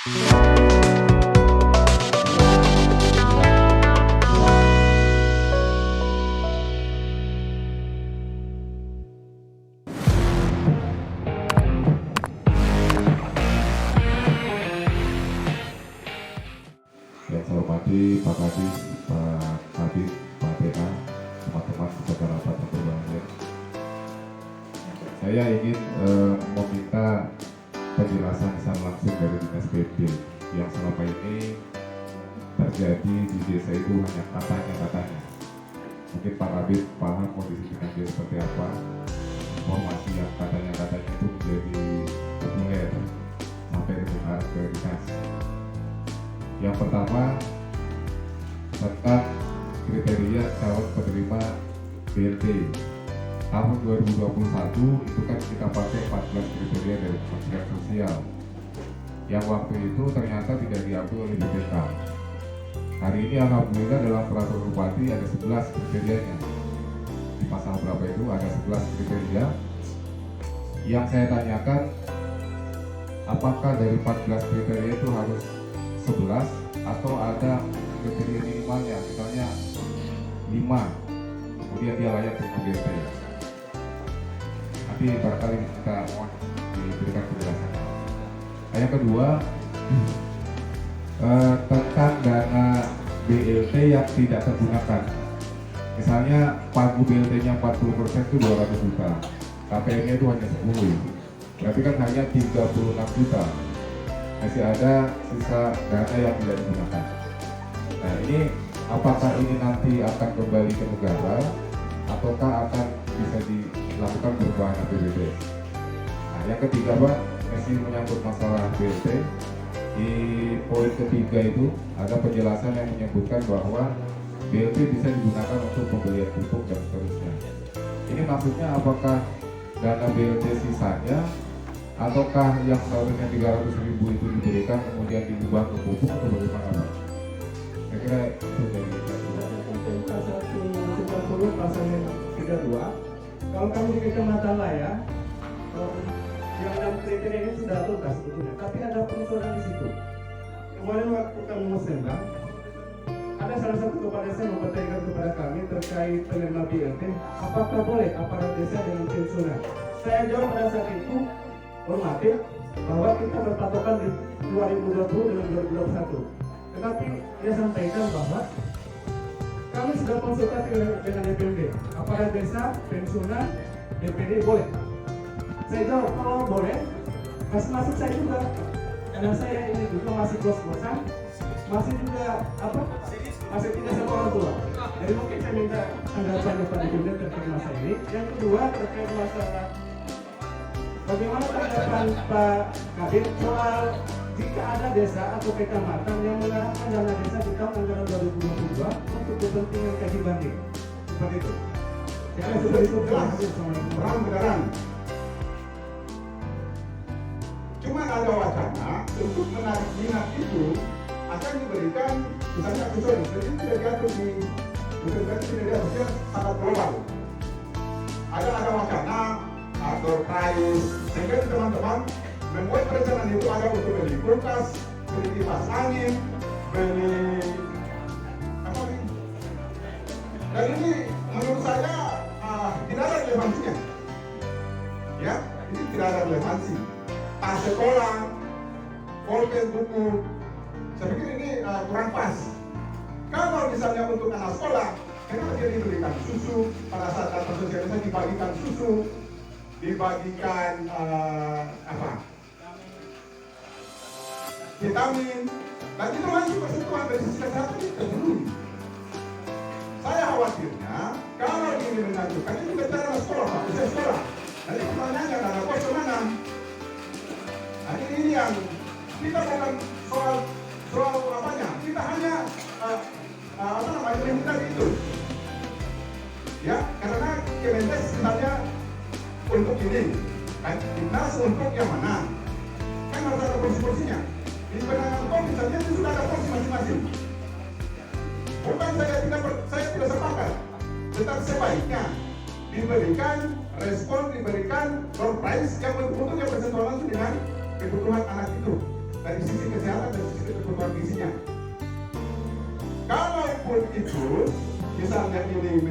Yang saya hormati Pak Kadis, Pak Kadis, Pak PA, teman-teman saudara rapat yang berbahagia. Saya ingin meminta penjelasan secara langsung dari Dinas PP yang selama ini terjadi di desa itu hanya katanya. Mungkin Pak Kabit paham kondisi finansial seperti apa. Informasi yang katanya itu menjadi populer sampai ke dinas. Yang pertama tentang kriteria calon penerima BLT tahun 2021 itu kan kita pakai 14 kriteria dari Kementerian Sosial yang waktu itu ternyata tidak diakui oleh BPK. Hari ini alhamdulillah dalam peraturan bupati ada 11 kriterianya. Di pasal berapa itu ada 11 kriteria. Yang saya tanyakan, apakah dari 14 kriteria itu harus 11 atau ada kriteria minimalnya, misalnya 5, kemudian dia layak terima BLT. Nanti barangkali kita mohon diberikan penjelasan. Yang kedua, tentang dana BLT yang tidak tergunakan. Misalnya pagu BLT-nya 40% itu 200 juta, KPN-nya itu hanya 10, berarti kan hanya 36 juta. Masih ada sisa dana yang tidak digunakan. Nah ini apakah ini nanti akan kembali ke negara ataukah akan bisa dilakukan perubahan APBD? Nah yang ketiga Pak, masih menyangkut masalah BLT. Di poin ketiga itu ada penjelasan yang menyebutkan bahwa BLT bisa digunakan untuk pembelian pupuk dan seterusnya. Ini maksudnya apakah dana BLT sisanya ataukah yang seharusnya 300.000 itu diberikan kemudian diubah ke pupuk atau bagaimana Pak? Saya kira itu dari pasal 130 pasal 32. Kalau kami di Kecamatan Laya, yang 6 kriteria ini sudah tuntas sebetulnya, tapi ada pengusuran di situ. Kemarin waktu kami musembah, ada salah satu kepala desa mempertanyakan kepada kami terkait penerima BLT, apakah boleh aparat desa dengan pensiunan? Saya jawab pada saat itu, hormati bahwa kita berpatokan di 2020 dengan 2021. Tetapi dia sampaikan bahwa kami sudah konsultasi dengan DPD, aparat desa, pensiunan, DPD boleh. Saya jawab kalau boleh, masuk saya juga. Karena saya ini juga masih kos-kosan, masih juga masih tidak sama orang tua. Jadi mungkin saya minta tanggapan Pak DPD terkait masalah ini. Yang kedua terkait masalah bagaimana tanggapan Pak Kabit soal jika ada desa atau kecamatan yang mengarahkan dana desa di tahun anggaran 2022 untuk kepentingan kaji banding seperti itu. Saya sudah itu terang-terangan. Cuma ada wacana untuk menarik minat itu akan diberikan misalnya aksesoris, jadi tidak diatur di bukan tidak diatur sangat global. Ada wacana atau price sehingga teman-teman membuat perencanaan itu ada untuk beli kulkas, beli kipas angin, beli apa nih? Dan ini menurut saya tidak ada relevansinya. Ya, ini tidak ada relevansi. Tas sekolah, pulpen, buku, saya pikir ini kurang pas. Kalau misalnya untuk anak sekolah, kenapa dia diberikan susu pada saat data sosialisasi dibagikan susu, dibagikan vitamin, dan itu masuk kesentuhan dari sisi kesehatan itu terpenuhi. Saya khawatirnya kalau ini mengajukan ini bicara sekolah, usia sekolah. Nanti pertanyaannya ada kos kemana? Nah ini yang kita bukan soal apanya, kita hanya implementasi itu. Ya, karena Kemenkes misalnya untuk ini, kan dinas untuk yang mana? Kan harus ada porsi-porsinya. Di penanganan COVID misalnya itu sudah ada porsi masing-masing. Bukan saya tidak sepakat, tetapi sebaiknya diberikan respon, diberikan door prize yang betul-betul yang bersentuhan langsung dengan kebutuhan anak itu. dari sisi kesehatan dan sisi kebutuhan gizinya. Kalaupun itu misalnya ini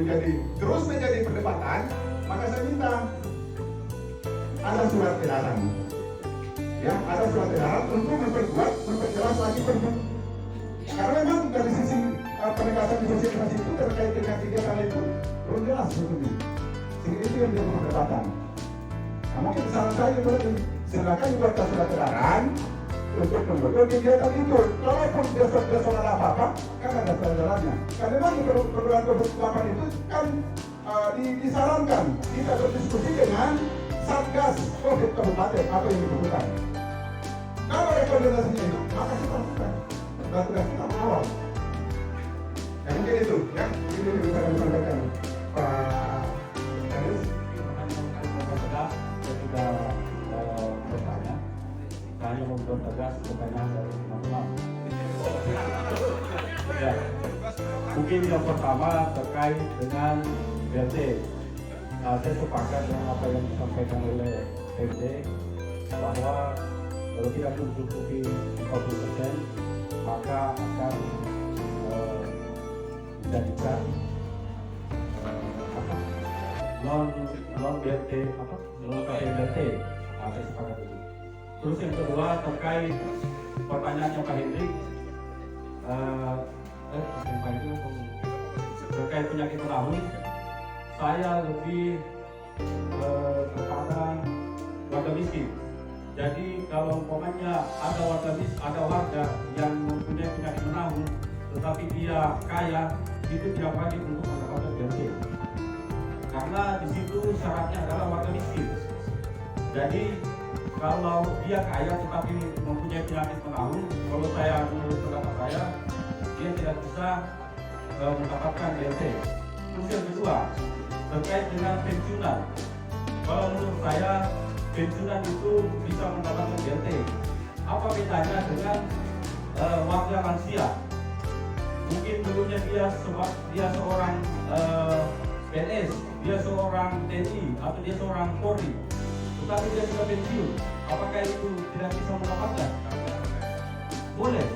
terus menjadi perdebatan, maka saya minta ada surat edaran, ya, ada surat edaran untuk memperjelas lagi pergub. Karena memang dari sisi penegasan di sosialisasi itu terkait dengan kegiatan itu belum jelas sebetulnya. Sehingga itu yang menjadi perdebatan. Nah, mungkin saran saya berarti silakan dibuatkan surat edaran untuk membentuk kegiatan itu. Kalaupun dia soal apa-apa, kan ada surat edarannya. Karena memang di peraturan 28 itu kan disarankan kita berdiskusi dengan Satgas COVID Kabupaten apa yang dibutuhkan. Kalau rekomendasinya itu, maka kita lakukan. Dan tugas kita mengawal. Ya mungkin itu, ya. Ini bisa kami sampaikan, Pak Anies. Ketika bertanya, saya mau bertegas pertanyaan dari teman-teman. Ya, mungkin yang pertama terkait dengan BLT. Saya sepakat dengan apa yang disampaikan oleh MD bahwa kalau tidak mencukupi 40%, maka akan dijadikan non BLT non BLT. Saya sepakat itu. Terus yang kedua terkait pertanyaannya Pak Hendrik, terkait penyakit menahun, saya lebih kepada warga miskin. Jadi kalau umpamanya ada warga yang mempunyai penyakit menahun, tetapi dia kaya, itu tidak wajib untuk mendapatkan BLT. Karena di situ syaratnya adalah warga miskin. Jadi kalau dia kaya tetapi mempunyai penyakit menahun, kalau saya menurut pendapat saya, dia tidak bisa mendapatkan BLT. Terus yang kedua, terkait dengan pensiunan. Kalau menurut saya, pensiunan itu bisa mendapatkan BLT. Apa bedanya dengan warga lansia? Mungkin dulunya dia seorang PNS, dia seorang TNI, atau dia seorang Polri, tetapi dia sudah pensiun. Apakah itu tidak bisa mendapatkan? Boleh.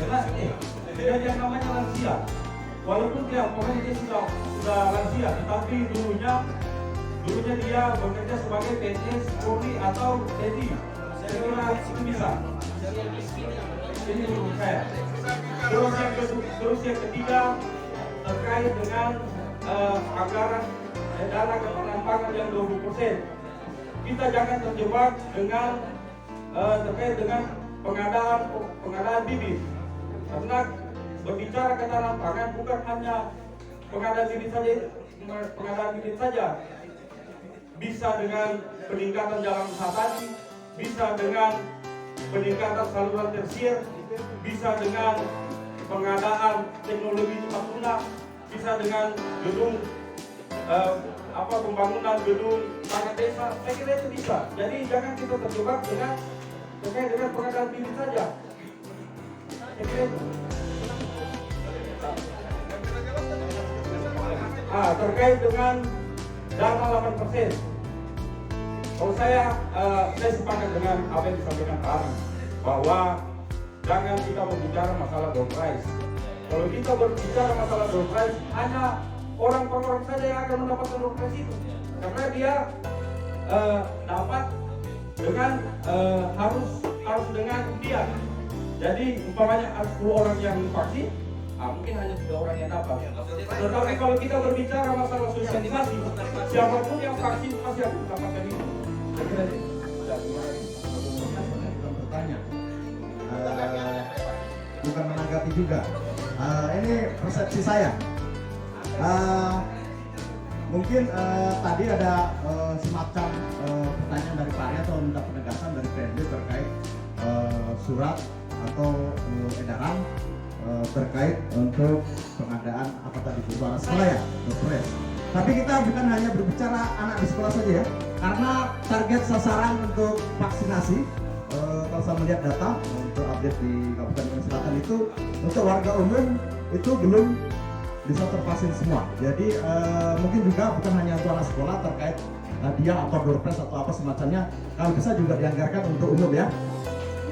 Jelas tidak yang namanya lansia. Walaupun dia sudah lansia, tetapi dulunya dia bekerja sebagai PNS, Polri atau TNI. Saya kira itu bisa. Ini menurut saya. Terus yang ketiga terkait dengan anggaran dana ketahanan pangan yang 20%. Kita jangan terjebak dengan terkait dengan pengadaan bibit. Karena berbicara ketahanan pangan bukan hanya pengadaan bibit saja, bisa dengan peningkatan jalan usaha tadi, bisa dengan peningkatan saluran tersier, bisa dengan pengadaan teknologi cepat lunak, bisa dengan gedung pembangunan gedung tanah desa. Saya kira itu bisa. Jadi jangan kita terjebak dengan terkait dengan pengadaan bibit saja. Saya kira itu. Terkait dengan dana 8%. Kalau saya sepakat dengan apa yang disampaikan Pak Ari, bahwa jangan kita berbicara masalah door price. Kalau kita berbicara masalah door price, hanya orang per orang saja yang akan mendapatkan door price itu, karena dia dapat dengan harus dengan undian. Jadi umpamanya 10 orang yang vaksin, mungkin hanya 3 orang yang dapat. Tetapi kalau kita berbicara masalah sosialisasi, siapapun yang vaksin pasti akan mendapatkan itu. Bukan bertanya, bukan menanggapi juga. Ini persepsi saya. Mungkin tadi ada semacam pertanyaan dari Pak Ari atau minta penegasan dari PND terkait surat atau edaran terkait untuk pengadaan apa tadi itu suara sekolah ya, Dopres. Tapi kita bukan hanya berbicara anak di sekolah saja ya, karena target sasaran untuk vaksinasi kalau saya melihat data untuk update di Kabupaten Selatan itu untuk warga umum itu belum bisa tervaksin semua. Jadi mungkin juga bukan hanya untuk anak sekolah terkait hadiah atau doorpress atau apa semacamnya, kalau bisa juga dianggarkan untuk umum ya.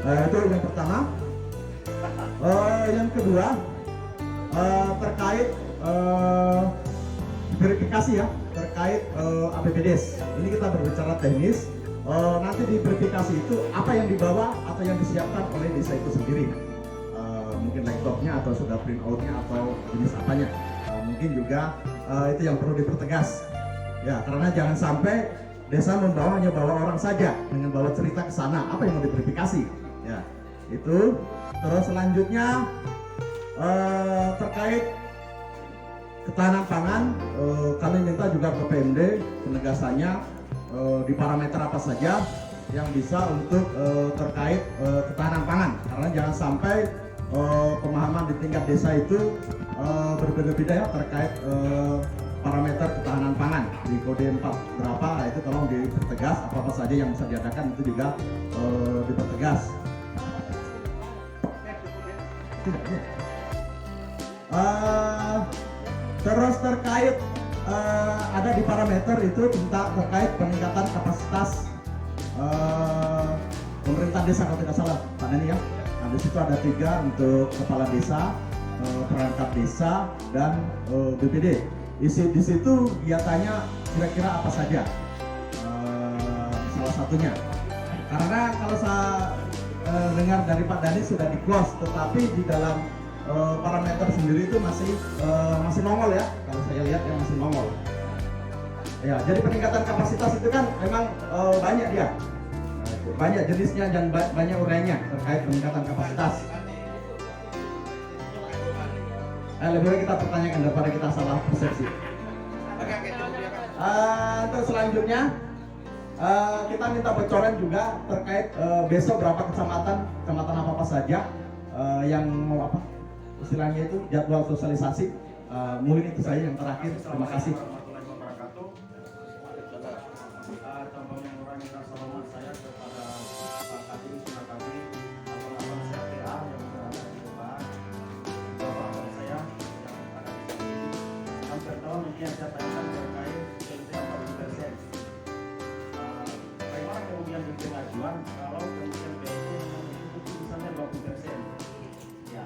Itu yang pertama. Yang kedua terkait verifikasi ya, terkait APBDes. Ini kita berbicara teknis. Nanti di verifikasi itu apa yang dibawa atau yang disiapkan oleh desa itu sendiri. Mungkin laptopnya atau sudah print outnya atau jenis apanya. Mungkin juga itu yang perlu dipertegas. Ya, karena jangan sampai desa hanya bawa orang saja dengan bawa cerita ke sana apa yang mau diverifikasi. Ya, itu. Terus selanjutnya terkait ketahanan pangan, kami minta juga ke PMD penegasannya di parameter apa saja yang bisa untuk terkait ketahanan pangan, karena jangan sampai pemahaman di tingkat desa itu berbeda-beda ya terkait parameter ketahanan pangan di kode 4 berapa, itu tolong dipertegas apa saja yang bisa diadakan itu juga dipertegas. Terus terkait ada di parameter itu tentang terkait peningkatan kapasitas pemerintah desa kalau tidak salah Pak Neni ya. Nah, di situ ada 3 untuk kepala desa, perangkat desa dan BPD. Di situ kegiatannya kira-kira apa saja? Salah satunya. Karena kalau saya dengar dari Pak Dhani sudah di close, tetapi di dalam parameter sendiri itu masih nongol ya. Kalau saya lihat ya masih nongol. Ya, jadi peningkatan kapasitas itu kan memang banyak dia. Banyak jenisnya dan banyak uraiannya terkait peningkatan kapasitas. Lebih baik kita pertanyakan daripada kita salah persepsi. Terus selanjutnya kita minta bocoran juga terkait besok berapa kecamatan apa saja yang mau apa istilahnya itu jadwal sosialisasi. Mungkin itu saja yang terakhir. Terima kasih. Yang saya tanyakan terkait PLT 40%. Bagaimana kemudian di pengajuan kalau kemudian PLT misalnya 20%? Ya,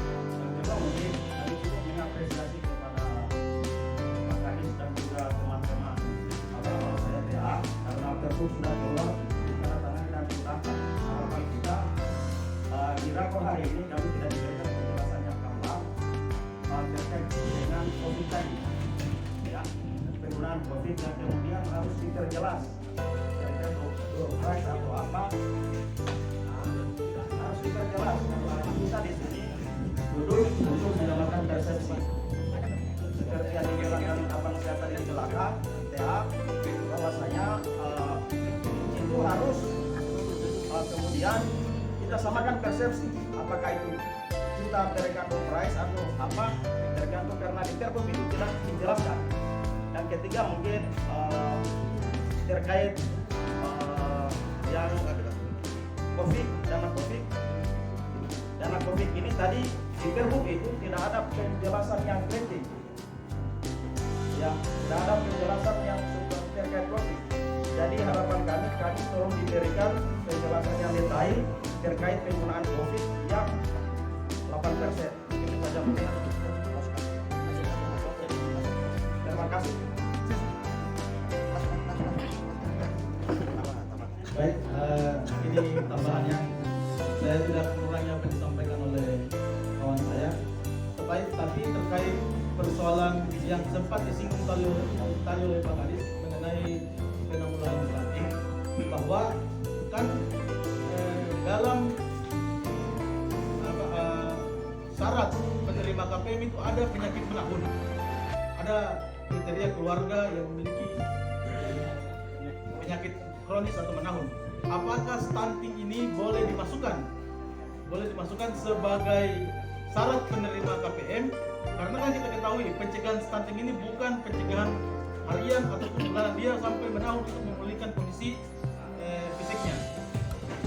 yang kedua mungkin kami cukup mengapresiasi kepada Pak Kadis dan juga teman-teman. Kalau saya TA, karena tersebut sudah keluar ditandatangani dan ditangkap. Harapan kita di rakor hari ini kami tidak diberikan penjelasan yang gamblang terkait dengan COVID tadi. Penggunaan COVID yang kemudian harus diperjelas kira-kira door price atau apa harus diperjelas. Kita di sini duduk untuk menyamakan persepsi seperti yang dijelaskan abang saya tadi di belakang TA bahwasanya itu harus kemudian kita samakan persepsi apakah itu kita berikan door price atau apa tergantung karena di Perpum itu tidak dijelaskan. Yang ketiga mungkin terkait yang COVID, dana COVID ini tadi di Perpum itu tidak ada penjelasan yang penting, ya tidak ada penjelasan yang terkait COVID. Jadi harapan kami tolong diberikan penjelasan yang detail terkait penggunaan COVID yang 8%. Itu saja mungkin. Terima kasih. Baik, ini tambahan yang saya tidak mengurangi apa yang disampaikan oleh kawan saya. Tapi terkait persoalan yang sempat disinggung tadi oleh Pak Kadis mengenai penanggulangan stunting, bahwa kan dalam syarat penerima KPM itu ada penyakit menahun, ada kriteria keluarga yang memiliki penyakit kronis atau menahun. Apakah stunting ini boleh dimasukkan sebagai syarat penerima KPM? Karena kan kita ketahui pencegahan stunting ini bukan pencegahan harian ataupun bulanan, dia sampai menahun untuk memulihkan kondisi fisiknya.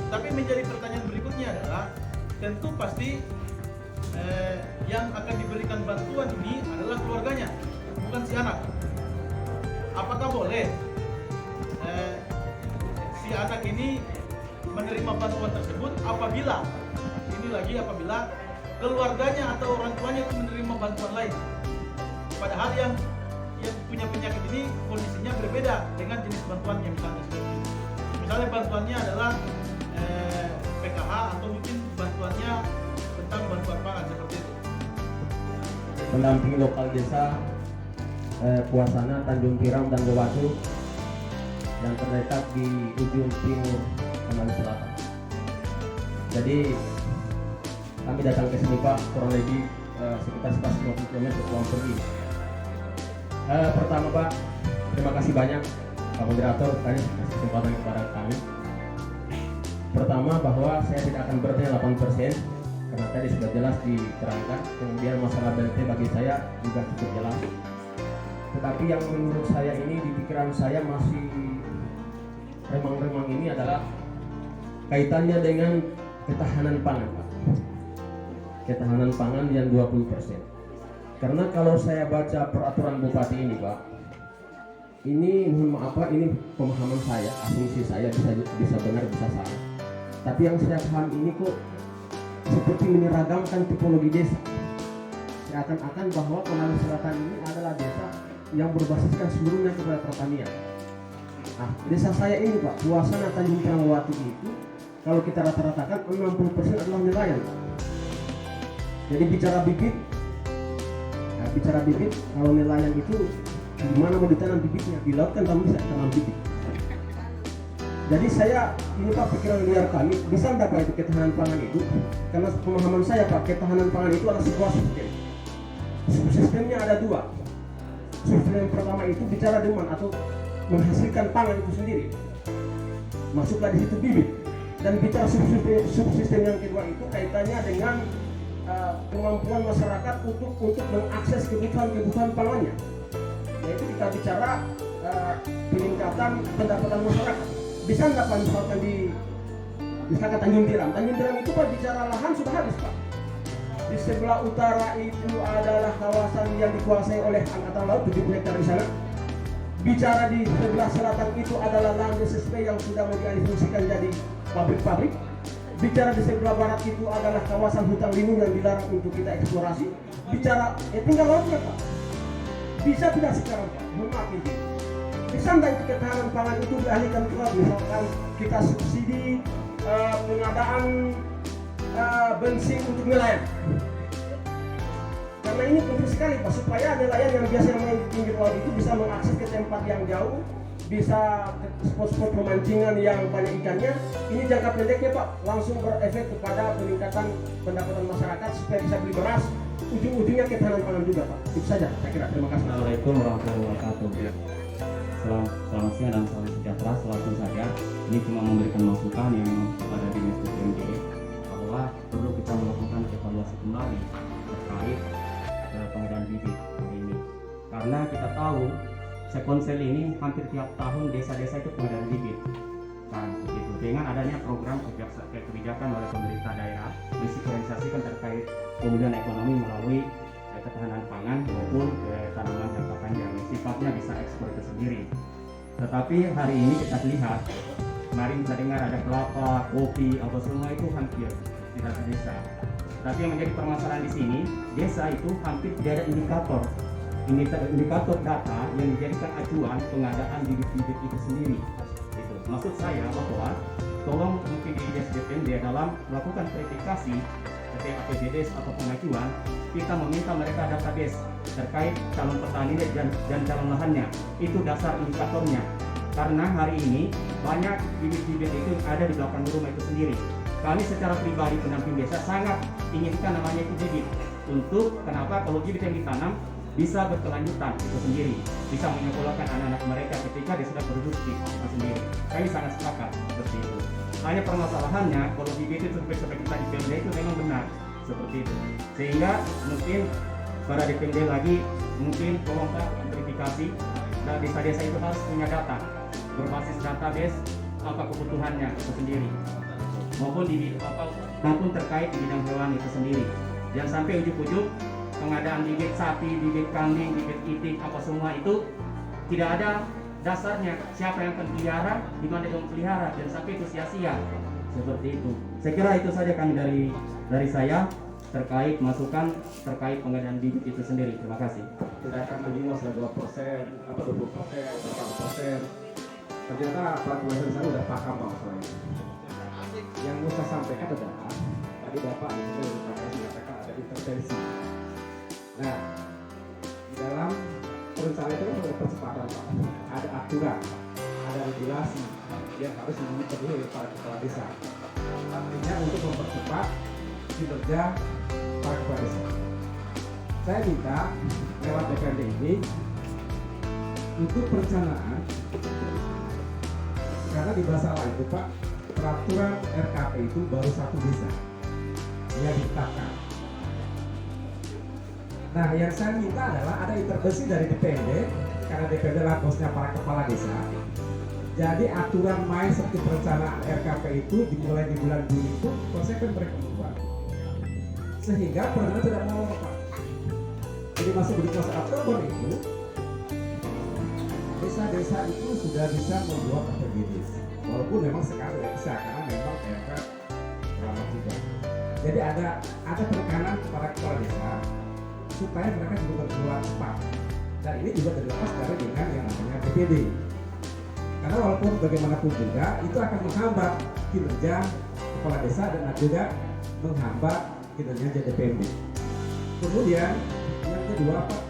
Tapi menjadi pertanyaan berikutnya adalah tentu pasti yang akan diberikan bantuan ini adalah keluarganya, bukan si anak. Apakah boleh si anak ini menerima bantuan tersebut apabila keluarganya atau orang tuanya itu menerima bantuan lain. Padahal yang punya penyakit ini kondisinya berbeda dengan jenis bantuannya, misalnya bantuannya adalah PKH atau mungkin bantuannya tentang bantuan pangan seperti itu. Pendamping lokal desa Puasana, Tanjung Tiram dan Gowatu yang terletak di ujung timur Manado Selatan. Jadi kami datang ke sini Pak kurang lebih sekitar 150 km pulang pergi. Pertama Pak, terima kasih banyak Pak Moderator tadi kasih kesempatan kepada kami. Pertama bahwa saya tidak akan berhenti 8% karena tadi sudah jelas diterangkan. Kemudian masalah BLT bagi saya juga cukup jelas. Tetapi yang menurut saya ini di pikiran saya masih remang-remang ini adalah kaitannya dengan ketahanan pangan Pak. Ketahanan pangan yang 20%. Karena kalau saya baca peraturan bupati ini Pak, ini mohon maaf Pak, ini pemahaman saya, asumsi saya bisa benar bisa salah. Tapi yang saya paham ini kok seperti menyeragamkan tipologi desa. Seakan-akan bahwa Manado Selatan ini adalah desa yang berbasiskan seluruhnya kepada pertanian. Nah, desa saya ini Pak, Puasana Tanjung Tiram itu kalau kita rata-ratakan 60% adalah nelayan Pak. Jadi bicara bibit, kalau nelayan itu di mana mau ditanam bibitnya? Di laut kan kamu bisa tanam bibit. Jadi saya ini Pak, pikiran liar kami bisa enggak Pak itu ketahanan pangan itu? Karena pemahaman saya Pak, ketahanan pangan itu adalah sebuah sistem. Subsistemnya ada dua. Subsistem yang pertama itu bicara demand atau menghasilkan pangan itu sendiri. Masuklah di situ bibit. Dan bicara subsistem yang kedua itu kaitannya dengan kemampuan masyarakat untuk mengakses kebutuhan pangannya. Yaitu kita bicara peningkatan pendapatan masyarakat. Bisa nggak Pak misalkan misalkan Tanjung Tiram itu Pak bicara lahan sudah habis Pak. Di sebelah utara itu adalah kawasan yang dikuasai oleh Angkatan Laut 70 hektar di sana. Bicara di sebelah selatan itu adalah lahan DSSP yang sudah mau dialihfungsikan jadi pabrik-pabrik. Bicara di sebelah barat itu adalah kawasan hutan lindung yang dilarang untuk kita eksplorasi. Bicara, tinggal lautnya Pak. Bisa tidak sekarang Pak? Mohon maaf ini. Bisa nggak itu ketahanan pangan itu dialihkan ke laut? Misalkan kita subsidi pengadaan bensin untuk nelayan. Karena ini penting sekali Pak, supaya nelayan yang biasa main di pinggir laut itu bisa mengakses ke tempat yang jauh, bisa ke spot-spot pemancingan yang banyak ikannya. Ini jangka pendeknya Pak, langsung berefek kepada peningkatan pendapatan masyarakat supaya bisa beli beras. Ujung-ujungnya ketahanan pangan juga Pak. Itu saja saya kira. Terima kasih. Assalamualaikum warahmatullahi wabarakatuh. Selamat siang dan salam sejahtera. Langsung saja, ini cuma memberikan masukan yang kepada Dinas PPMD bahwa perlu kita melakukan evaluasi kembali terkait pengadaan bibit ini. Karena kita tahu Sekonsel ini hampir tiap tahun desa-desa itu pengadaan bibit. Nah, begitu. Dengan adanya program kebijakan oleh pemerintah daerah mensinkronisasikan terkait pemulihan ekonomi melalui ketahanan pangan maupun tanaman jangka panjang, sifatnya bisa ekspor itu sendiri. Tetapi hari ini kita lihat, kemarin kita dengar ada kelapa, kopi, apa semua itu hampir tidak ada desa. Tapi yang menjadi permasalahan di sini, desa itu hampir tidak ada indikator data yang dijadikan acuan pengadaan bibit-bibit itu sendiri. Gitu. Maksud saya bahwa tolong mungkin di DPMD dalam melakukan verifikasi setiap APBD atau pengajuan, kita meminta mereka database terkait calon petani dan calon lahannya. Itu dasar indikatornya. Karena hari ini banyak bibit-bibit itu ada di belakang rumah itu sendiri. Kami secara pribadi pendamping desa sangat inginkan namanya itu bibit. Untuk kenapa? Kalau bibit yang ditanam bisa berkelanjutan itu sendiri, bisa menyekolahkan anak-anak mereka ketika dia sudah produktif itu sendiri. Kami sangat sepakat seperti itu. Hanya permasalahannya kalau bibit itu sampai kita di PMD itu memang benar seperti itu. Sehingga mungkin pada DPMD lagi mungkin tolong Pak verifikasi dan desa-desa itu harus punya data berbasis database apa kebutuhannya itu sendiri maupun terkait di bidang hewan itu sendiri. Jangan sampai ujuk-ujuk pengadaan bibit sapi, bibit kambing, bibit itik, apa semua itu tidak ada dasarnya. Siapa yang akan pelihara, di mana dia pelihara, dan sampai itu sia-sia. Seperti itu. Saya kira itu saja kami dari saya terkait masukan terkait pengadaan bibit itu sendiri. Terima kasih. Tidak akan menjual 2% atau 20%, 80%. Ternyata para pengusaha di sana udah paham masalahnya. Yang mau saya sampaikan adalah tadi Bapak di sini mengatakan ada intervensi. Nah, di dalam perencanaan itu kan ada percepatan, Pak. Ada aturan, ada regulasi yang harus dipenuhi oleh para kepala desa. Artinya untuk mempercepat kinerja para kepala desa. Saya minta lewat DPRD ini untuk perencanaan, karena di bahasa lain itu Pak, peraturan RKP itu baru satu desa yang ditetapkan. Nah, yang saya minta adalah ada intervensi dari DPRD, karena DPRD adalah bosnya para kepala desa. Jadi aturan main seperti perencanaan RKP itu dimulai di bulan Juni itu konsekuensi mereka membuat, sehingga perencanaan tidak mau Pak. Jadi masuk di bulan Oktober itu desa-desa itu sudah bisa membuat APBD, walaupun memang sekarang tidak bisa karena memang PMK lama juga. Jadi ada penekanan kepada kepala desa supaya mereka juga bergerak cepat, dan ini juga terlepas dari dengan yang namanya PPD. Karena walaupun bagaimanapun juga itu akan menghambat kinerja kepala desa dan juga menghambat kinerja DPRD. Kemudian yang kedua Pak,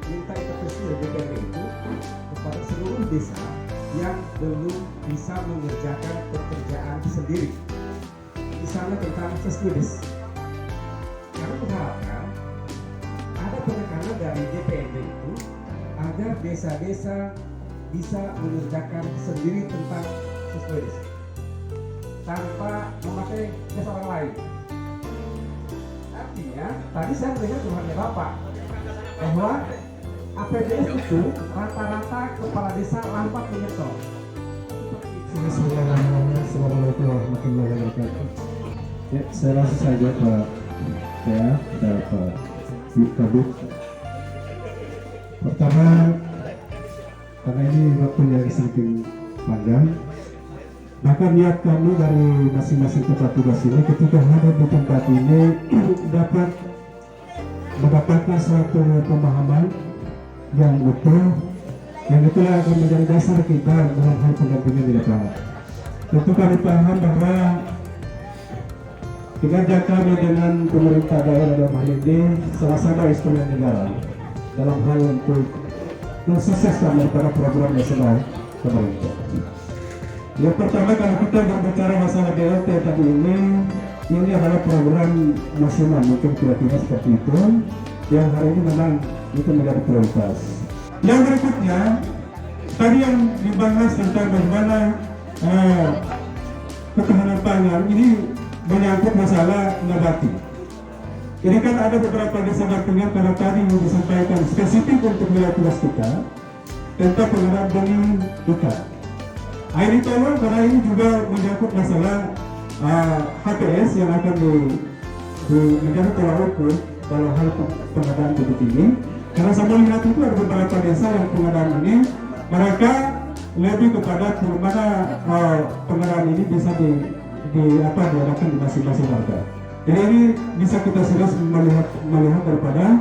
minta intervensi dari DPRD itu kepada seluruh desa yang belum bisa mengerjakan pekerjaan sendiri, misalnya tentang sesmides. Kami mengharapkan ada penekanan dari DPRD itu agar desa-desa bisa mengerjakan sendiri tentang sesmides tanpa memakai jasa orang lain. Artinya, tadi saya mendengar curhatnya Bapak bahwa APBS itu rata-rata kepala desa lambat menyetor. Bismillahirrahmanirrahim. Assalamualaikum warahmatullahi wabarakatuh. Ya, saya langsung saja Pak dan Pak Kabut. Pertama, karena ini waktunya semakin panjang, maka niat kami dari masing-masing tempat tugas ini ketika hadir di tempat ini dapat mendapatkan suatu pemahaman yang betul, yang itulah akan menjadi dasar kita dalam hal pendampingan di lapangan. Tentu kami paham bahwa kinerja kami dengan pemerintah daerah dalam hal ini sama-sama instrumen negara dalam hal untuk mensukseskan daripada program nasional pemerintah. Yang pertama, kalau kita berbicara masalah BLT tadi ini adalah program nasional, mungkin kira-kira seperti itu, yang hari ini memang itu menjadi prioritas. Yang berikutnya, tadi yang dibahas tentang bagaimana ketahanan pangan ini menyangkut masalah nabati. Ini kan ada beberapa desa berkenaan kalau tadi yang disampaikan spesifik untuk wilayah tugas kita tentang pengadaan benih ikan. Ini tolong karena ini juga menyangkut masalah HPS yang akan menjadi tolak ukur dalam hal pengadaan bibit ini. Karena saya melihat itu ada beberapa desa yang pengadaan ini mereka lebih kepada bagaimana pengadaan ini bisa diadakan di masing-masing warga. Jadi ini bisa kita serius melihat daripada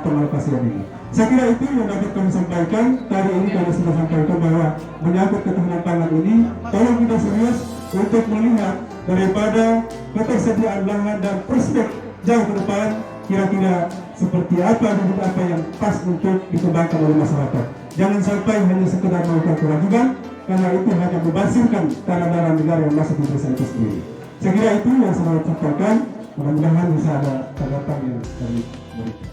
pengalokasian ini. Saya kira itu yang dapat kami sampaikan. Tadi ini kami sudah sampaikan bahwa menyangkut ketahanan pangan ini, tolong kita serius untuk melihat daripada ketersediaan lahan dan prospek jauh ke depan, kira-kira seperti apa yang pas untuk dikembangkan oleh masyarakat. Jangan sampai hanya sekedar melakukan kewajiban, karena itu hanya membasirkan tanah-tanah negara yang masuk di desa itu sendiri. Saya kira itu yang saya sampaikan. Mudah-mudahan bisa ada tanggapan yang dari mereka.